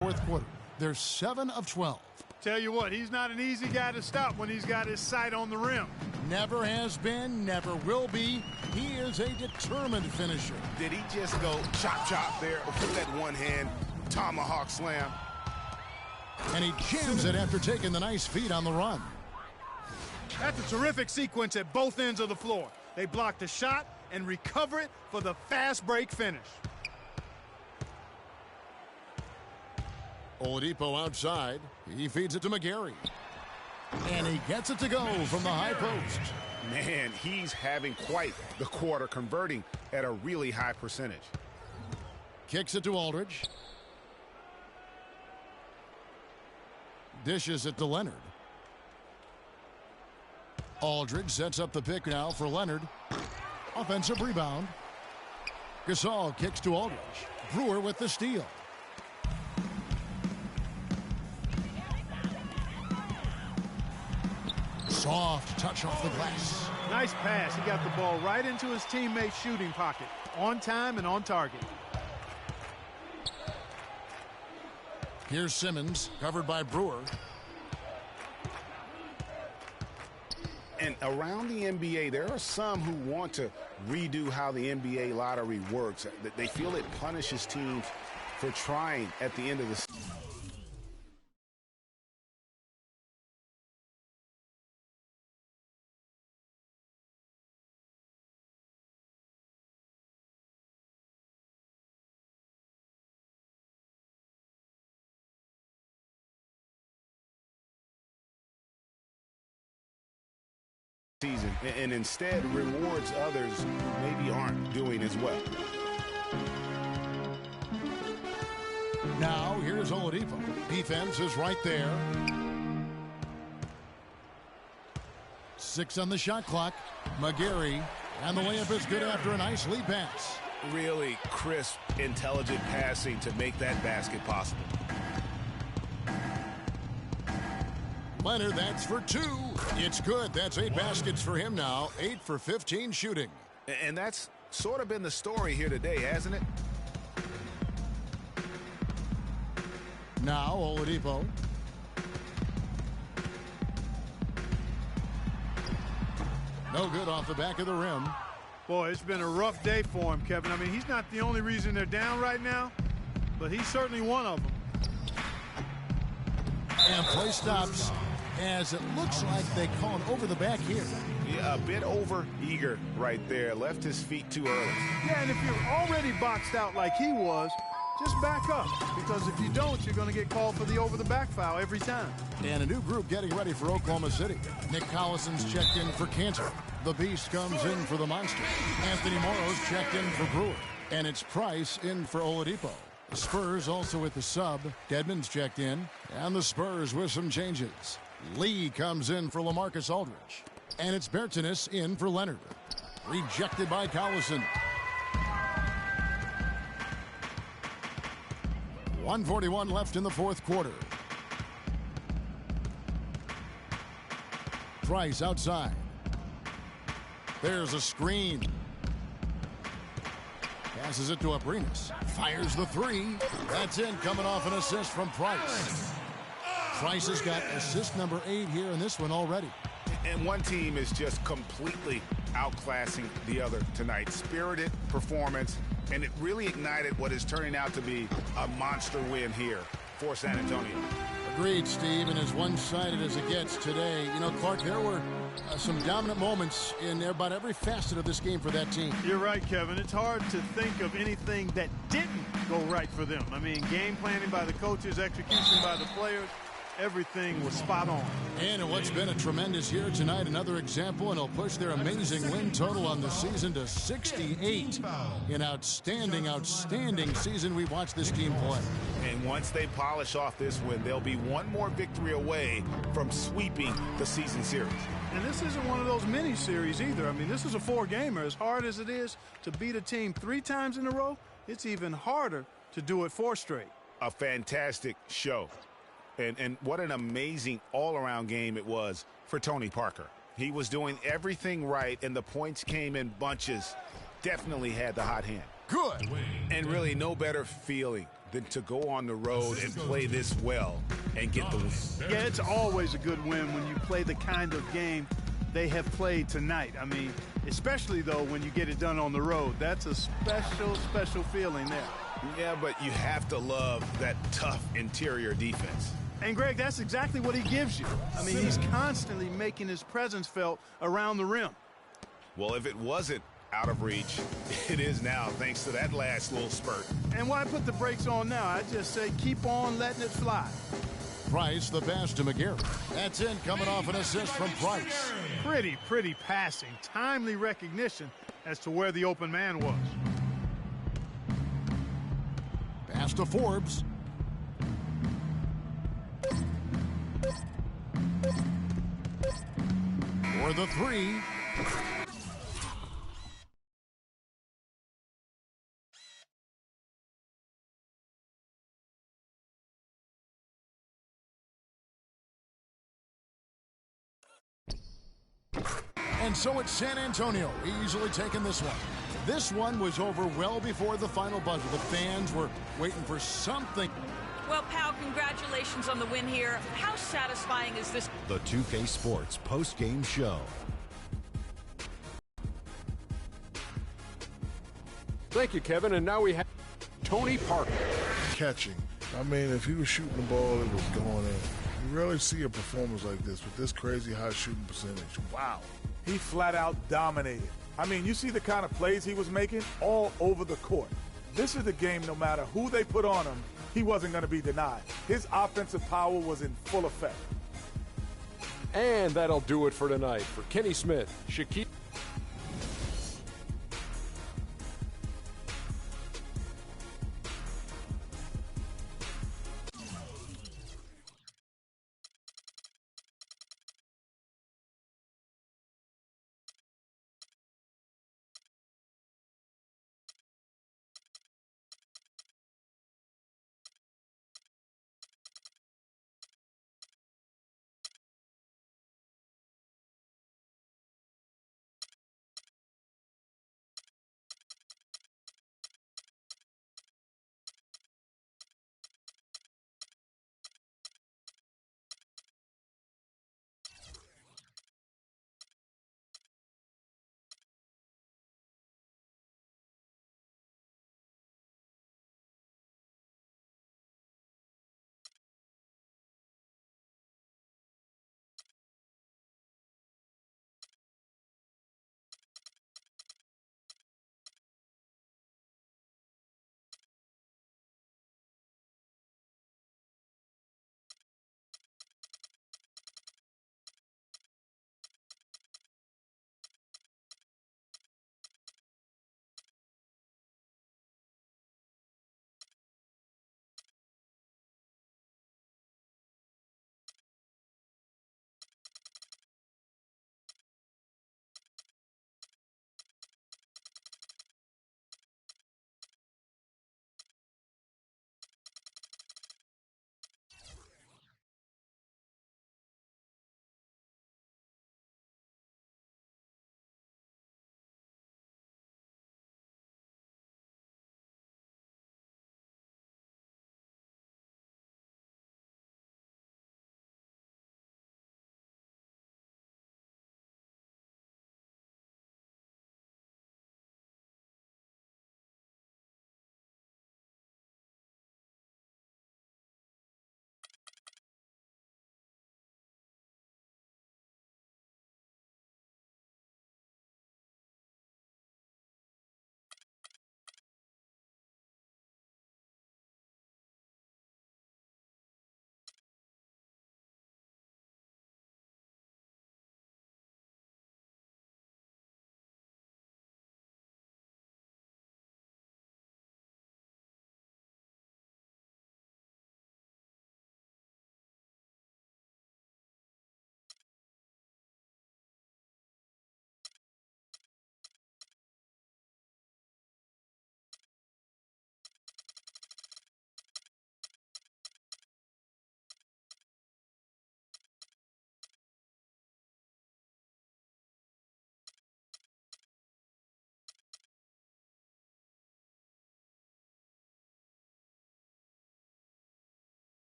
fourth quarter. They're 7 of 12. Tell you what, he's not an easy guy to stop when he's got his sight on the rim. Never has been, never will be. He is a determined finisher. Did he just go chop chop there with that one hand tomahawk slam? And he jams it after taking the nice feed on the run. That's a terrific sequence at both ends of the floor. They block the shot and recover it for the fast break finish. Oladipo outside. He feeds it to McGarry. And he gets it to go from the high post. Man, he's having quite the quarter, converting at a really high percentage. Kicks it to Aldridge. Dishes it to Leonard. Aldridge sets up the pick now for Leonard. Offensive rebound. Gasol kicks to Aldridge. Brewer with the steal. Soft touch off the glass. Nice pass. He got the ball right into his teammate's shooting pocket. On time and on target. Here's Simmons, covered by Brewer. And around the NBA, there are some who want to redo how the NBA lottery works. They feel it punishes teams for trying at the end of the season. And instead rewards others who maybe aren't doing as well. Now here's Oladipo. Defense is right there. 6 on the shot clock. McGarry, and the layup is good after a nice lead pass. Really crisp, intelligent passing to make that basket possible. Leonard, that's for 2. It's good. That's 8 baskets for him now. 8 for 15 shooting. And that's sort of been the story here today, hasn't it? Now Oladipo. No good off the back of the rim. Boy, it's been a rough day for him, Kevin. I mean, he's not the only reason they're down right now, but he's certainly one of them. And play stops as it looks like they call it over the back here. Yeah, a bit over eager right there. Left his feet too early. Yeah, and if you're already boxed out like he was, just back up. Because if you don't, you're going to get called for the over-the-back foul every time. And a new group getting ready for Oklahoma City. Nick Collison's checked in for Cantor. The Beast comes in for the Monster. Anthony Morrow's checked in for Brewer. And it's Price in for Oladipo. The Spurs also with the sub. Dedmon's checked in. And the Spurs with some changes. Lee comes in for LaMarcus Aldridge. And it's Bertanis in for Leonard. Rejected by Collison. 1:41 left in the fourth quarter. Price outside. There's a screen. Passes it to Abrinas. Fires the three. That's in, coming off an assist from Price. Price has got assist number 8 here in this one already. And one team is just completely outclassing the other tonight. Spirited performance, and it really ignited what is turning out to be a monster win here for San Antonio. Agreed, Steve, and as one-sided as it gets today. You know, Clark, there were some dominant moments in about every facet of this game for that team. You're right, Kevin. It's hard to think of anything that didn't go right for them. I mean, game planning by the coaches, execution by the players, everything was spot on. And in what's been a tremendous year tonight, another example, and it'll push their amazing win total on the season to 68. An outstanding, outstanding season we watched this team play. And once they polish off this win, they'll be one more victory away from sweeping the season series. And this isn't one of those mini series either. I mean, this is a 4-gamer. As hard as it is to beat a team 3 times in a row, it's even harder to do it 4 straight. A fantastic show. And what an amazing all-around game it was for Tony Parker. He was doing everything right, and the points came in bunches. Definitely had the hot hand. Good. And really no better feeling than to go on the road and play this well and get the win. Yeah, it's always a good win when you play the kind of game they have played tonight. I mean, especially, though, when you get it done on the road. That's a special, special feeling there. Yeah, but you have to love that tough interior defense. And, Greg, that's exactly what he gives you. I mean, he's constantly making his presence felt around the rim. Well, if it wasn't out of reach, it is now, thanks to that last little spurt. And why put the brakes on now? I just say keep on letting it fly. Price, the pass to McGarry. That's in, coming off an assist from Price. Pretty passing. Timely recognition as to where the open man was. Pass to Forbes. For the 3. And so it's San Antonio easily taking this one. This one was over well before the final buzzer. The fans were waiting for something. Well, pal, congratulations on the win here. How satisfying is this? The 2K Sports post-game show. Thank you, Kevin. And now we have Tony Parker. Catching. I mean, if he was shooting the ball, it was going in. You rarely see a performance like this with this crazy high shooting percentage. Wow. He flat out dominated. I mean, you see the kind of plays he was making all over the court. This is the game, no matter who they put on him, he wasn't going to be denied. His offensive power was in full effect. And that'll do it for tonight. For Kenny Smith, Shaquille